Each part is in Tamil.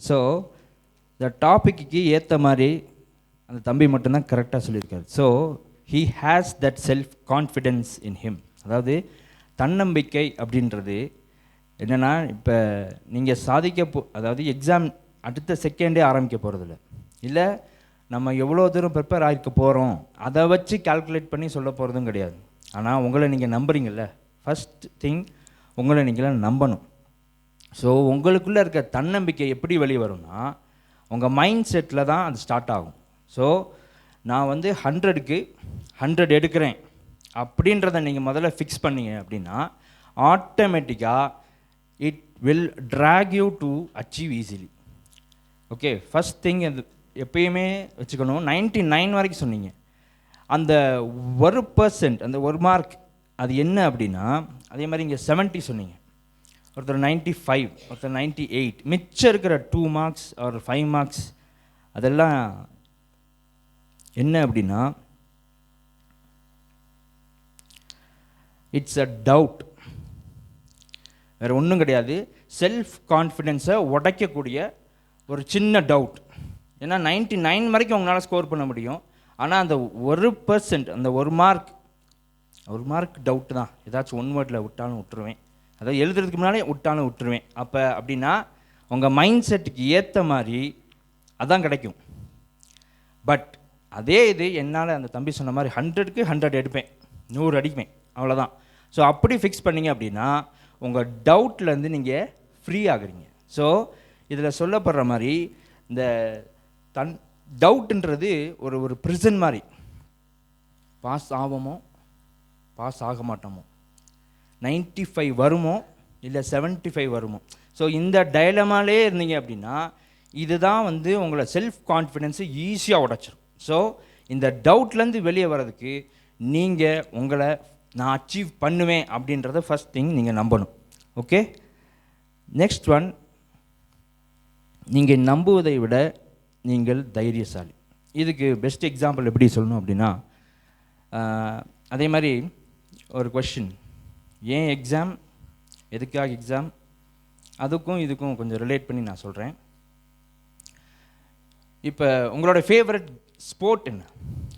ஸோ இந்த டாப்பிக்கு ஏற்ற மாதிரி அந்த தம்பி மட்டும்தான் கரெக்டாக சொல்லியிருக்காரு. So he has that self confidence in him. அதாவது தன்னம்பிக்கை அப்படின்றது என்னென்னா, இப்போ நீங்கள் அதாவது எக்ஸாம் அடுத்த செகண்டே ஆரம்பிக்க போகிறதில்ல, இல்லை நம்ம எவ்வளோ தூரம் ப்ரிப்பேர் ஆகிருக்க போகிறோம் அதை வச்சு கால்குலேட் பண்ணி சொல்ல போகிறதும் கிடையாது. ஆனால் உங்களை நீங்கள் நம்புறீங்கள்ல, ஃபஸ்ட் திங் உங்களை நீங்களே நம்பணும். ஸோ உங்களுக்குள்ளே இருக்க தன்னம்பிக்கை எப்படி வெளியே வரும்னா, உங்கள் மைண்ட் செட்டில் தான் அது ஸ்டார்ட் ஆகும். ஸோ நான் வந்து 100க்கு 100 எடுக்கிறேன் அப்படின்றத நீங்கள் முதல்ல ஃபிக்ஸ் பண்ணீங்க அப்படின்னா ஆட்டோமேட்டிக்காக it will track you to achieve easily. Okay, first thing அது எப்பயுமே வச்சுக்கணும். 99 வரைக்கும் சொன்னீங்க, அந்த 1%, அந்த 1 மார்க் அது என்ன அப்படின்னா, அதே மாதிரி இங்கே 70 சொன்னீங்க, ஒருத்தர் 95, ஒருத்தர் 98, மிச்சம் இருக்கிற 2 மார்க்ஸ் ஒரு 5 மார்க்ஸ் அதெல்லாம் என்ன அப்படின்னா, இட்ஸ் அ டவுட், வேறு ஒன்றும் கிடையாது. செல்ஃப் கான்ஃபிடென்ஸை உடைக்கக்கூடிய ஒரு சின்ன டவுட். ஏன்னா 99 வரைக்கும் உங்களால் ஸ்கோர் பண்ண முடியும், ஆனால் அந்த 1%, அந்த 1 மார்க் டவுட்டு தான். ஏதாச்சும் 1 வேர்டில் விட்டாலும் விட்டுருவேன், அதாவது எழுதுறதுக்கு முன்னாலே விட்டாலும் விட்டுருவேன். அப்போ அப்படின்னா உங்கள் மைண்ட் செட்டுக்கு ஏற்ற மாதிரி அதான் கிடைக்கும். பட் அதே இது என்னால் அந்த தம்பி சொன்ன மாதிரி 100க்கு 100 எடுப்பேன், 100 அடிப்பேன், அவ்வளோதான். ஸோ அப்படி ஃபிக்ஸ் பண்ணிங்க அப்படின்னா உங்கள் டவுட்லேருந்து நீங்கள் ஃப்ரீ ஆகுறீங்க. ஸோ இதில் சொல்லப்படுற மாதிரி இந்த டவுட்டுன்றது ஒரு ப்ரிசன் மாதிரி. பாஸ் ஆவோமோ பாஸ் ஆக மாட்டோமோ, 95 வருமோ இல்லை 75 வருமோ. ஸோ இந்த டைலமாலே இருந்தீங்க அப்படின்னா இதுதான் வந்து உங்களை செல்ஃப் கான்ஃபிடென்ஸை ஈஸியாக உடைச்சிடும். ஸோ இந்த டவுட்லேருந்து வெளியே வர்றதுக்கு நீங்கள் உங்களை நான் அச்சீவ் பண்ணுவேன் அப்படின்றத ஃபஸ்ட் திங் நீங்கள் நம்பணும். ஓகே, நெக்ஸ்ட் ஒன், நீங்கள் நம்புவதை விட நீங்கள் தைரியசாலி. இதுக்கு பெஸ்ட் எக்ஸாம்பிள் எப்படி சொல்லணும் அப்படின்னா, அதே மாதிரி ஒரு கொஷின், ஏன் எக்ஸாம், எதுக்காக எக்ஸாம், அதுக்கும் இதுக்கும் கொஞ்சம் ரிலேட் பண்ணி நான் சொல்கிறேன். இப்போ உங்களோட ஃபேவரட் ஸ்போர்ட் என்ன?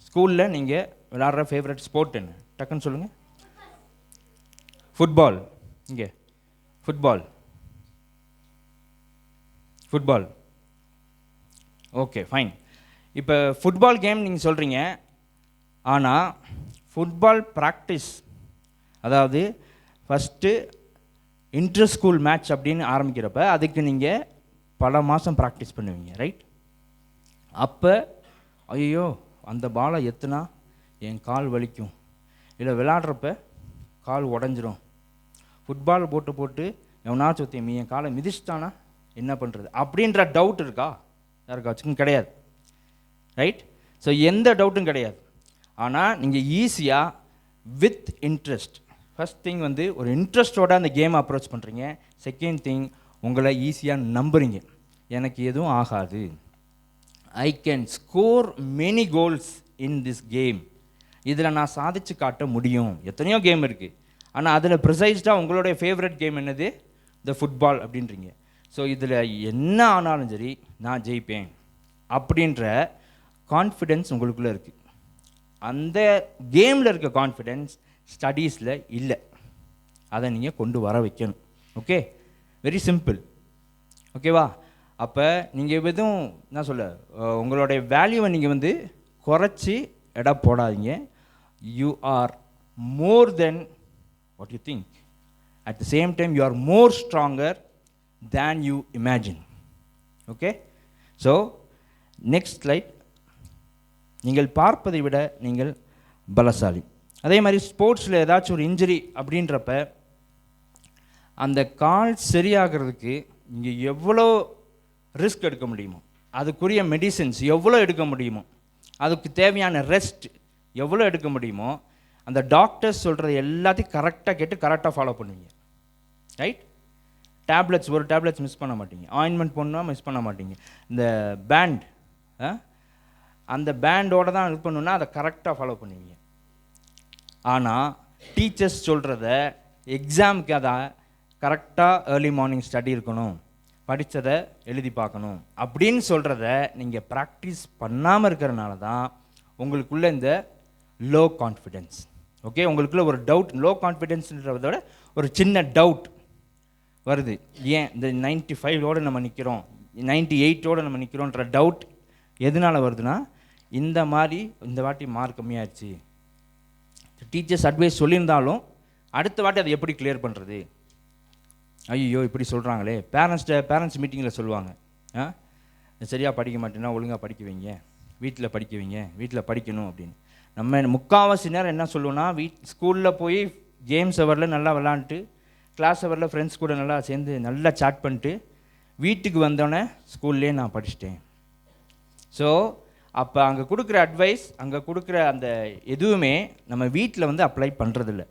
ஸ்கூலில் நீங்கள் விளாட்ற ஃபேவரட் ஸ்போர்ட் என்ன? டக்குன்னு சொல்லுங்கள். ஃபுட்பால். இங்கே ஃபுட்பால். Okay, fine. இப்போ ஃபுட்பால் கேம் நீங்கள் சொல்கிறீங்க, ஆனால் ஃபுட்பால் ப்ராக்டிஸ், அதாவது ஃபஸ்ட்டு இன்டர் ஸ்கூல் மேட்ச் அப்படின்னு ஆரம்பிக்கிறப்ப அதுக்கு நீங்கள் பல மாதம் ப்ராக்டிஸ் பண்ணுவீங்க, ரைட்? அப்போ ஐயோ அந்த பாலை எத்துனா என் கால் வலிக்கும், இல்லை விளையாடுறப்ப கால் உடஞ்சிரும், ஃபுட்பால் போட்டு எவனாச்சும் ஒருத்தன் என் காலை மிதிச்சிட்டானா என்ன பண்ணுறது அப்படின்ற டவுட் இருக்கா யாருக்காச்சும்? கிடையாது, ரைட்? ஸோ எந்த டவுட்டும் கிடையாது. ஆனால் நீங்கள் ஈஸியாக வித் இன்ட்ரெஸ்ட், ஃபஸ்ட் திங் வந்து ஒரு இன்ட்ரெஸ்டோட அந்த கேமை அப்ரோச் பண்ணுறீங்க. செகண்ட் திங், உங்களை ஈஸியாக நம்புறீங்க, எனக்கு எதுவும் ஆகாது, I can score many goals in this game, இதில் நான் சாதிச்சு காட்ட முடியும். எத்தனையோ கேம் இருக்குது, ஆனால் அதில் ப்ரிசைஸ்டாக உங்களுடைய ஃபேவரட் கேம் என்னது? த ஃபுட்பால் அப்படின்றீங்க. ஸோ இதில் என்ன ஆனாலும் சரி நான் ஜெயிப்பேன் அப்படின்ற கான்ஃபிடென்ஸ் உங்களுக்குள்ளே இருக்குது. அந்த கேமில் இருக்க கான்ஃபிடென்ஸ் ஸ்டடீஸில் இல்லை, அதை நீங்கள் கொண்டு வர வைக்கணும். Okay, very simple. ஓகேவா? அப்போ நீங்கள் எதுவும் என்ன சொல்ல, உங்களுடைய வேல்யூவை நீங்கள் வந்து குறைச்சி எடை போடாதீங்க. You are more then what you think. At the same time you are more stronger than you imagine. Okay, so next slide. நீங்கள் பார்ப்பதை விட நீங்கள் பலசாலி. அதே மாதிரி ஸ்போர்ட்ஸில் ஏதாச்சும் ஒரு இன்ஜுரி அப்படின்றப்ப அந்த கால் சரியாகிறதுக்கு நீங்கள் எவ்வளோ ரிஸ்க் எடுக்க முடியுமோ, அதுக்குரிய மெடிசின்ஸ் எவ்வளோ எடுக்க முடியுமோ, அதுக்கு தேவையான ரெஸ்ட் எவ்வளோ எடுக்க முடியுமோ, அந்த டாக்டர்ஸ் சொல்கிறது எல்லாத்தையும் கரெக்டாக கேட்டு கரெக்டாக ஃபாலோ பண்ணுவீங்க, ரைட்? டேப்லெட்ஸ், ஒரு டேப்லெட்ஸ் மிஸ் பண்ண மாட்டீங்க, ஆயின்மெண்ட் போடணும் மிஸ் பண்ண மாட்டீங்க, இந்த பேண்ட் அந்த பேண்டோடு தான் இது பண்ணணுன்னா அதை கரெக்டாக ஃபாலோ பண்ணுவீங்க. ஆனால் டீச்சர்ஸ் சொல்கிறத எக்ஸாமுக்கு அதை கரெக்டாக ஏர்லி மார்னிங் ஸ்டடி இருக்கணும், படித்ததை எழுதி பார்க்கணும் அப்படின்னு சொல்கிறத நீங்கள் ப்ராக்டிஸ் பண்ணாமல் இருக்கிறனால தான் உங்களுக்குள்ள இந்த லோ கான்ஃபிடென்ஸ். ஓகே, உங்களுக்குள்ள ஒரு டவுட், லோ கான்ஃபிடென்ஸ்ன்றதோட ஒரு சின்ன டவுட் வருது. ஏன் இந்த 95ஓடு நம்ம நிற்கிறோம், 98ஓடு நம்ம நிற்கிறோன்ற டவுட் எதனால் வருதுன்னா, இந்த மாதிரி இந்த வாட்டி மார்க் கம்மியாகிடுச்சு, டீச்சர்ஸ் அட்வைஸ் சொல்லியிருந்தாலும் அடுத்த வாட்டி அதை எப்படி கிளியர் பண்ணுறது, ஐயோ இப்படி சொல்கிறாங்களே, பேரண்ட்ஸ் மீட்டிங்கில் சொல்லுவாங்க, சரியாக படிக்க மாட்டேன்னா ஒழுங்காக படிக்க வைங்க, வீட்டில் படிக்க வைங்க, வீட்டில் படிக்கணும் அப்படின்னு. நம்ம முக்கால்வாசி நேரம் என்ன சொல்லுவோன்னா, ஸ்கூலில் போய் கேம்ஸ் ஹவரில் நல்லா விளாண்டுட்டு, கிளாஸ் ஹவரில் ஃப்ரெண்ட்ஸ் கூட நல்லா சேர்ந்து நல்லா சாட் பண்ணிட்டு வீட்டுக்கு வந்தோடனே ஸ்கூல்லே நான் படிச்சிட்டேன். ஸோ அப்போ அங்கே கொடுக்குற அட்வைஸ், அங்கே கொடுக்குற அந்த எதுவுமே நம்ம வீட்டில் வந்து அப்ளை பண்ணுறதில்ல.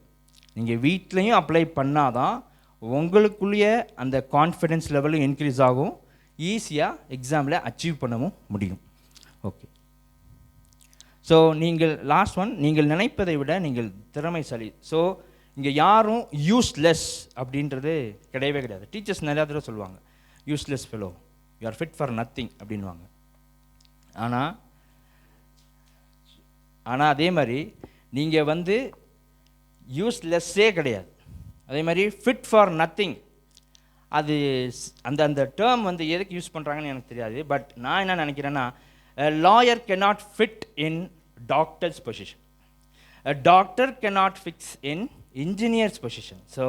நீங்கள் வீட்லேயும் அப்ளை பண்ணால் தான் உங்களுக்குள்ளேயே அந்த கான்ஃபிடென்ஸ் லெவலும் இன்க்ரீஸ் ஆகும், ஈஸியாக எக்ஸாமில் அச்சீவ் பண்ணவும் முடியும். ஓகே, ஸோ நீங்கள் லாஸ்ட் ஒன், நீங்கள் நினைப்பதை விட நீங்கள் திறமைசாலி. ஸோ இங்கே யாரும் யூஸ்லெஸ் அப்படின்றது கிடையவே கிடையாது. டீச்சர்ஸ் நிறையா தடவை சொல்லுவாங்க, useless fellow, you are fit for nothing அப்படின்வாங்க. ஆனால் அதே மாதிரி நீங்கள் வந்து யூஸ்லெஸ்ஸே கிடையாது. அதே மாதிரி ஃபிட் ஃபார் நத்திங், அது அந்த டேர்ம் வந்து எதுக்கு யூஸ் பண்ணுறாங்கன்னு எனக்கு தெரியாது. பட் நான் என்ன நினைக்கிறேன்னா, a lawyer cannot fit in doctor's position, a doctor cannot fix in engineer's position. So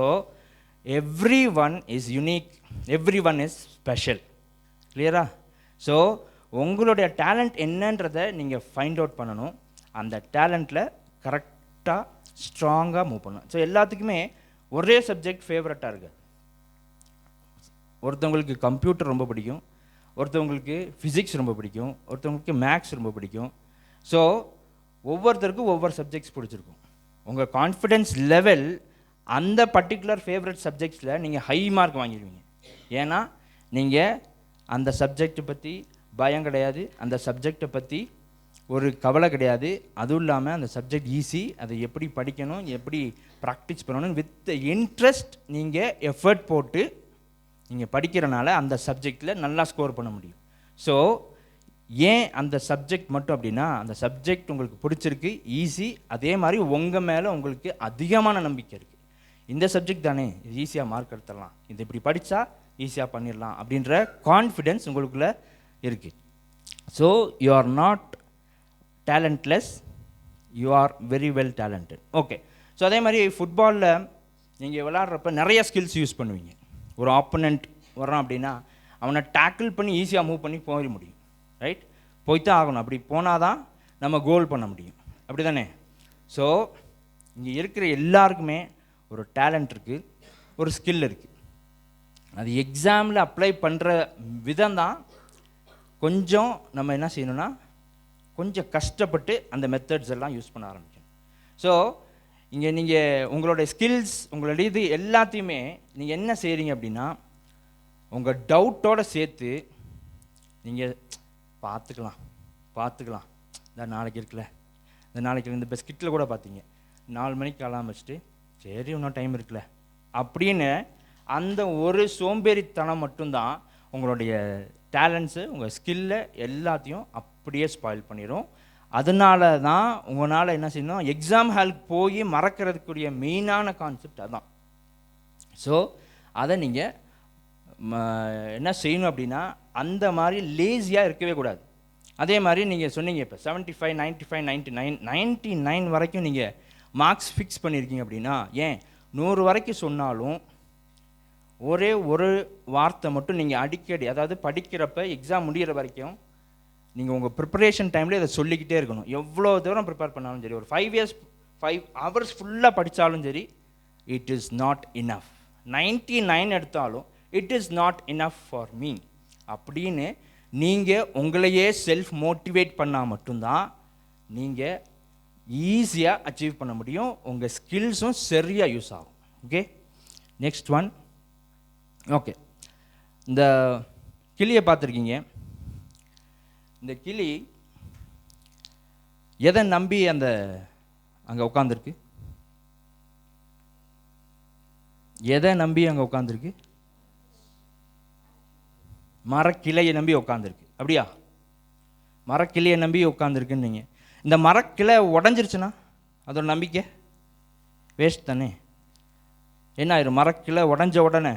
everyone is unique, everyone is special. clear? So உங்களுடைய டேலண்ட் என்னன்றதை நீங்கள் ஃபைண்ட் அவுட் பண்ணணும், அந்த டேலண்ட்டில் கரெக்டாக ஸ்ட்ராங்காக மூவ் பண்ணணும். ஸோ எல்லாத்துக்குமே ஒரே சப்ஜெக்ட் ஃபேவரட்டாக இருக்குது. ஒருத்தவங்களுக்கு கம்ப்யூட்டர் ரொம்ப பிடிக்கும், ஒருத்தவங்களுக்கு ஃபிசிக்ஸ் ரொம்ப பிடிக்கும், ஒருத்தவங்களுக்கு மேக்ஸ் ரொம்ப பிடிக்கும். ஸோ ஒவ்வொருத்தருக்கும் ஒவ்வொரு சப்ஜெக்ட்ஸ் பிடிச்சிருக்கும். உங்கள் கான்ஃபிடென்ஸ் லெவல் அந்த பர்டிகுலர் ஃபேவரட் சப்ஜெக்ட்ஸில் நீங்கள் ஹை மார்க் வாங்கிடுவீங்க. ஏன்னா நீங்கள் அந்த சப்ஜெக்டை பற்றி பயம் கிடையாது, அந்த சப்ஜெக்டை பற்றி ஒரு கவலை கிடையாது. அதுவும் இல்லாமல் அந்த சப்ஜெக்ட் ஈஸி, அதை எப்படி படிக்கணும், எப்படி ப்ராக்டிஸ் பண்ணணும், வித் இன்ட்ரெஸ்ட் நீங்கள் எஃபர்ட் போட்டு நீங்கள் படிக்கிறனால அந்த சப்ஜெக்டில் நல்லா ஸ்கோர் பண்ண முடியும். ஸோ ஏன் அந்த சப்ஜெக்ட் மட்டும் அப்படின்னா, அந்த சப்ஜெக்ட் உங்களுக்கு பிடிச்சிருக்கு, ஈஸி, அதே மாதிரி உங்கள் மேலே உங்களுக்கு அதிகமான நம்பிக்கை இருக்குது. இந்த சப்ஜெக்ட் தானே, இது ஈஸியாக மார்க் எடுத்துடலாம், இது இப்படி படித்தா ஈஸியாக பண்ணிடலாம் அப்படின்ற கான்ஃபிடென்ஸ் உங்களுக்குள்ளே இருக்குது. So you are not talentless, you are very well talented. Okay, so அதே மாதிரி ஃபுட்பாலில் நீங்கள் விளாட்றப்ப நிறைய ஸ்கில்ஸ் யூஸ் பண்ணுவீங்க. ஒரு ஆப்போனண்ட் வரான் அப்படின்னா அவனை டேக்கிள் பண்ணி ஈஸியாக மூவ் பண்ணி போயிட முடியும், ரைட்? போய்தான் ஆகணும், அப்படி போனால் தான் நம்ம கோல் பண்ண முடியும், அப்படி தானே? ஸோ இங்கே இருக்கிற எல்லாருக்குமே ஒரு டேலண்ட் இருக்குது, ஒரு ஸ்கில் இருக்குது. அது எக்ஸாமில் அப்ளை பண்ணுற விதம் தான் கொஞ்சம் நம்ம என்ன செய்யணும்னா, கொஞ்சம் கஷ்டப்பட்டு அந்த மெத்தட்ஸ் எல்லாம் யூஸ் பண்ண ஆரம்பிக்கணும். ஸோ இங்கே நீங்கள் உங்களுடைய ஸ்கில்ஸ், உங்களுடைய இது எல்லாத்தையுமே நீங்கள் என்ன செய்கிறீங்க அப்படின்னா, உங்கள் டவுட்டோடு சேர்த்து நீங்கள் பார்த்துக்கலாம் இந்த நாளைக்கு இருக்குல்ல, இந்த நாளைக்கு இந்த பெஸ்கிட்டில் கூட பார்த்தீங்க 4 மணிக்கு அலாம் வச்சுட்டு சரி இன்னும் டைம் இருக்குல்ல அப்படின்னு அந்த ஒரு சோம்பேறித்தனம் மட்டும்தான் உங்களுடைய டேலண்ட்ஸு, உங்கள் ஸ்கில்லை எல்லாத்தையும் அப்படியே ஸ்பாயில் பண்ணிடும். அதனால தான் உங்களால் என்ன செய்யணும், எக்ஸாம் ஹாலுக்கு போய் மறக்கிறதுக்குரிய மெயினான கான்செப்ட் அதுதான். ஸோ அதை நீங்கள் என்ன செய்யணும் அப்படின்னா, அந்த மாதிரி லேசியாக இருக்கவே கூடாது. அதே மாதிரி நீங்கள் சொன்னீங்க இப்போ 75, 95, 99 வரைக்கும் நீங்கள் மார்க்ஸ் ஃபிக்ஸ் பண்ணியிருக்கீங்க அப்படின்னா, ஏன் 100 வரைக்கும் சொன்னாலும் ஒரே ஒரு வார்த்தை மட்டும் நீங்கள் அடிக்கடி, அதாவது படிக்கிறப்ப எக்ஸாம் முடிகிற வரைக்கும் நீங்கள் உங்கள் ப்ரிப்பரேஷன் டைமில் இதை சொல்லிக்கிட்டே இருக்கணும். எவ்வளோ தூரம் ப்ரிப்பேர் பண்ணாலும் சரி, ஒரு 5 hours ஃபுல்லாக படித்தாலும் சரி, இட் இஸ் நாட் இனஃப். 99 எடுத்தாலும் it is not enough for me அப்படின்னு நீங்கள் உங்களையே செல்ஃப் மோட்டிவேட் பண்ணால் மட்டும்தான் நீங்கள் ஈஸியாக அச்சீவ் பண்ண முடியும், உங்கள் ஸ்கில்ஸும் சரியாக யூஸ் ஆகும். Okay, next one. ஓகே, இந்த கிளியை பார்த்துருக்கீங்க. இந்த கிளி எதை நம்பி அங்கே உட்காந்துருக்கு? எதை நம்பி அங்கே உட்காந்துருக்கு? மரக்கிளையை நம்பி உட்காந்துருக்கு. அப்படியா? மரக்கிளையை நம்பி உட்காந்துருக்குன்னு நீங்கள், இந்த மரக்கிளை உடஞ்சிருச்சுன்னா அதோட நம்பிக்கை வேஸ்ட் தானே. என்ன ஆயிரும்? மரக்கிளை உடஞ்ச உடனே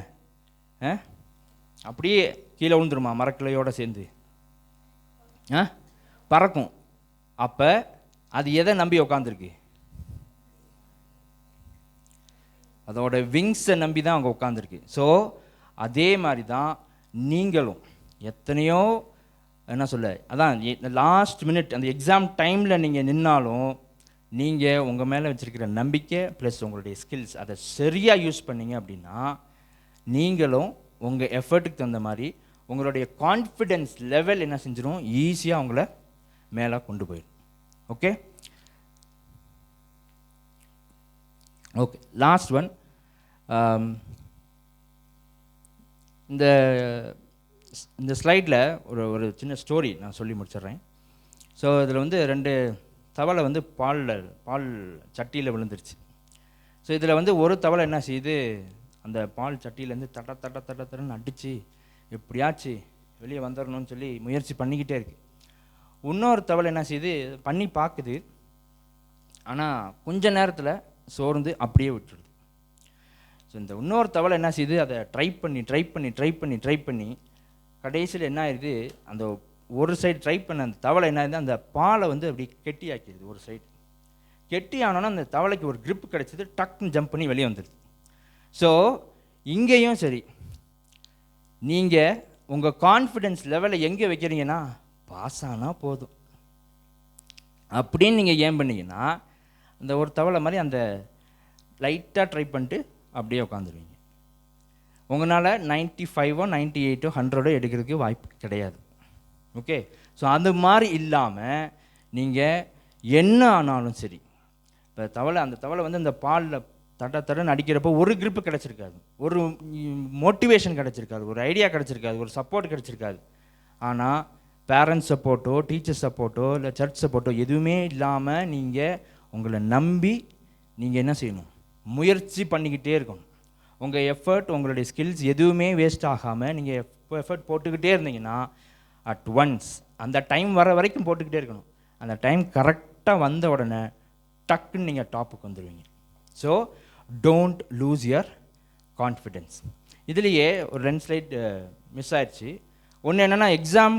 அப்படியே கீழே விழுந்துருமா மரக்கிளையோடு சேர்ந்து? பறக்கும். அப்போ அது எதை நம்பி உட்காந்துருக்கு? அதோட விங்ஸை நம்பி தான் அங்கே உட்காந்துருக்கு. ஸோ அதே மாதிரி தான் நீங்களும் எத்தனையோ என்ன சொல்ல, அதான் லாஸ்ட் மினிட் அந்த எக்ஸாம் டைமில் நீங்கள் நின்னாலும் நீங்கள் உங்கள் மேலே வச்சுருக்கிற நம்பிக்கை ப்ளஸ் உங்களுடைய ஸ்கில்ஸ் அதை சரியாக யூஸ் பண்ணிங்க அப்படின்னா நீங்களும் உங்கள் எஃபர்ட்டுக்கு தகுந்த மாதிரி உங்களுடைய கான்ஃபிடென்ஸ் லெவல் என்ன செஞ்சிடும், ஈஸியாக உங்களை மேலே கொண்டு போயிடும். Okay okay last one. இந்த இந்த ஸ்லைடில் ஒரு சின்ன ஸ்டோரி நான் சொல்லி முடிச்சிடுறேன். ஸோ இதில் வந்து 2 தவளை வந்து பால் சட்டியில் விழுந்துருச்சு. ஸோ இதில் வந்து ஒரு தவளை என்ன செய்யுது, அந்த பால் சட்டியிலேருந்து தட்டன்னு அடித்து எப்படியாச்சு வெளியே வந்துடணும்னு சொல்லி முயற்சி பண்ணிக்கிட்டே இருக்கு. இன்னொரு தவளை என்ன செய்யுது, பண்ணி பார்க்குது, ஆனால் கொஞ்ச நேரத்தில் சோர்ந்து அப்படியே விட்டுருது. ஸோ இந்த இன்னொரு தவளை என்ன செய்யுது, அதை ட்ரை பண்ணி கடைசியில் என்ன ஆயிடுது, அந்த ஒரு சைடு ட்ரை பண்ண அந்த தவளை என்ன ஆகுது, அந்த பாலை வந்து அப்படி கெட்டி ஆக்கிடுது. ஒரு சைடு கெட்டி ஆனோன்னா அந்த தவளைக்கு ஒரு grip கிடச்சிது, டக்குன்னு ஜம்ப் பண்ணி வெளியே வந்துடுது. ஸோ இங்கேயும் சரி, நீங்கள் உங்கள் கான்ஃபிடென்ஸ் லெவலை எங்கே வைக்கிறீங்கன்னா பாஸ் ஆனால் போதும் அப்படின்னு நீங்கள் ஏன் பண்ணீங்கன்னா அந்த ஒரு தவளை மாதிரி அந்த லைட்டாக ட்ரை பண்ணிட்டு அப்படியே உட்காந்துருவீங்க. உங்களால் 95 98 100 எடுக்கிறதுக்கு வாய்ப்பு கிடையாது. ஓகே, ஸோ அது மாதிரி இல்லாமல் நீங்கள் என்ன ஆனாலும் சரி, இப்போ அந்த தவளை வந்து அந்த பாலில் தட்டன்னு அடிக்கிறப்போ ஒரு grip கிடச்சிருக்காது, ஒரு மோட்டிவேஷன் கிடச்சிருக்காது, ஒரு ஐடியா கிடச்சிருக்காது, ஒரு சப்போர்ட் கிடச்சிருக்காது. ஆனால் பேரண்ட்ஸ் சப்போர்ட்டோ டீச்சர்ஸ் சப்போர்ட்டோ இல்லை சர்ச் சப்போர்ட்டோ எதுவுமே இல்லாமல் நீங்கள் உங்களை நம்பி நீங்கள் என்ன செய்யணும், முயற்சி பண்ணிக்கிட்டே இருக்கணும். உங்கள் எஃபர்ட் உங்களுடைய ஸ்கில்ஸ் எதுவுமே வேஸ்ட் ஆகாமல் நீங்கள் எஃபர்ட் போட்டுக்கிட்டே இருந்தீங்கன்னா அட் ஒன்ஸ் அந்த டைம் வர வரைக்கும் போட்டுக்கிட்டே இருக்கணும். அந்த டைம் கரெக்டாக வந்த உடனே டக்குன்னு நீங்கள் டாப்புக்கு வந்துடுவீங்க. So don't lose your confidence. இதுலேயே ஒரு 2 ஸ்லைட் மிஸ் ஆயிடுச்சு. ஒன்று என்னென்னா, எக்ஸாம்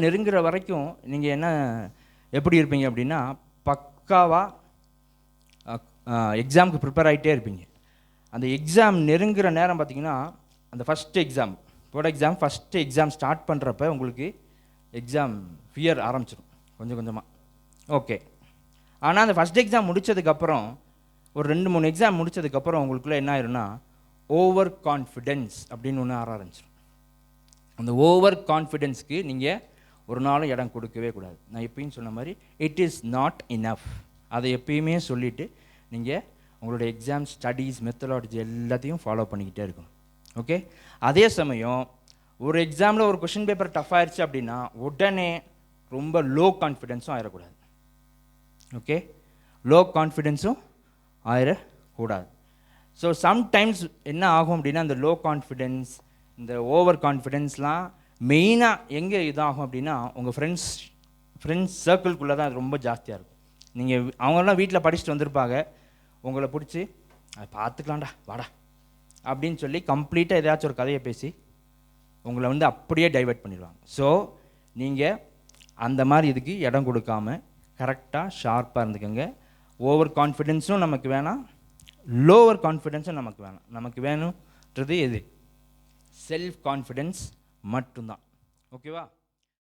நெருங்குற வரைக்கும் நீங்கள் எப்படி இருப்பீங்க அப்படின்னா பக்காவாக எக்ஸாமுக்கு ப்ரிப்பேர் ஆகிட்டே இருப்பீங்க. அந்த எக்ஸாம் நெருங்குற நேரம் பார்த்திங்கன்னா அந்த ஃபஸ்ட்டு எக்ஸாம் ஸ்டார்ட் பண்ணுறப்ப உங்களுக்கு எக்ஸாம் ஃபியர் ஆரம்பிச்சிடும் கொஞ்சம் கொஞ்சமாக. ஓகே, ஆனால் அந்த ஃபஸ்ட் எக்ஸாம் முடித்ததுக்கப்புறம் ஒரு 2-3 எக்ஸாம் முடித்ததுக்கப்புறம் உங்களுக்குள்ளே என்ன ஆயிரும்னா ஓவர் கான்ஃபிடென்ஸ் அப்படின்னு ஒன்று ஆரம்பிச்சிடும். அந்த ஓவர் கான்ஃபிடென்ஸ்க்கு நீங்கள் ஒரு நாளும் இடம் கொடுக்கவே கூடாது. நான் எப்பயும் சொன்ன மாதிரி இட் இஸ் நாட் இனஃப். அதை எப்பயுமே சொல்லிவிட்டு நீங்கள் உங்களுடைய எக்ஸாம் ஸ்டடீஸ் மெத்தடாலஜி எல்லாத்தையும் ஃபாலோ பண்ணிக்கிட்டே இருக்கணும். ஓகே, அதே சமயம் ஒரு எக்ஸாமில் ஒரு கொஷின் பேப்பர் டஃப் ஆயிடுச்சு அப்படின்னா உடனே ரொம்ப லோ கான்ஃபிடென்ஸும் ஆயிடக்கூடாது. ஓகே, லோ கான்ஃபிடென்ஸும் ஆயிடக்கூடாது. ஸோ சம்டைம்ஸ் என்ன ஆகும் அப்படின்னா இந்த லோ கான்ஃபிடென்ஸ், இந்த ஓவர் கான்ஃபிடென்ஸ்லாம் மெயினாக எங்கே இதாகும் அப்படின்னா உங்கள் ஃப்ரெண்ட்ஸ் சர்க்கிள்குள்ளே தான் அது ரொம்ப ஜாஸ்தியாக இருக்கும். நீங்கள் அவங்களாம் வீட்டில் படிச்சுட்டு வந்திருப்பாங்க, உங்களை பிடிச்சி அதை பார்த்துக்கலாம்டா வாடா அப்படின்னு சொல்லி கம்ப்ளீட்டாக ஏதாச்சும் ஒரு கதையை பேசி உங்களை வந்து அப்படியே டைவெர்ட் பண்ணிடுவாங்க. ஸோ நீங்கள் அந்த மாதிரி இதுக்கு இடம் கொடுக்காமல் கரெக்டாக ஷார்ப்பாக இருந்துக்கோங்க. ஓவர் கான்ஃபிடென்ஸும் நமக்கு வேணாம், லோவர் கான்ஃபிடென்ஸும் நமக்கு வேணாம். நமக்கு வேணுன்றது எது? செல்ஃப் கான்ஃபிடென்ஸ் மட்டும்தான். ஓகேவா?